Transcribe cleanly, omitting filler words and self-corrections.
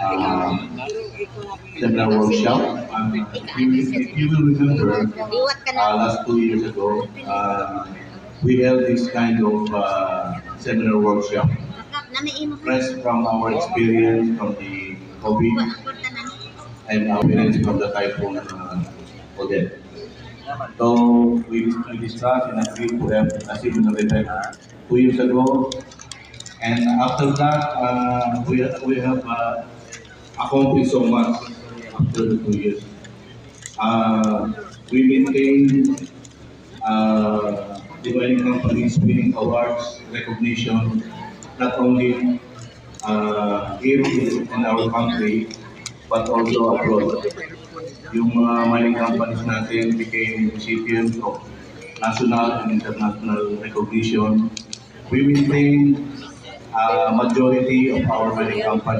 uh, seminar workshop. If you will remember, last 2 years ago, we held this kind of seminar workshop. Fresh from our experience from the COVID and our experience from the typhoon Odette. So we discussed and agreed to have a similar event 2 years ago. And after that, we have accomplished so much after the 2 years. We maintain the mining companies winning awards, recognition, not only here in our country, but also abroad. Yung mga mining companies natin became recipients of national and international recognition. We maintain majority of our mining companies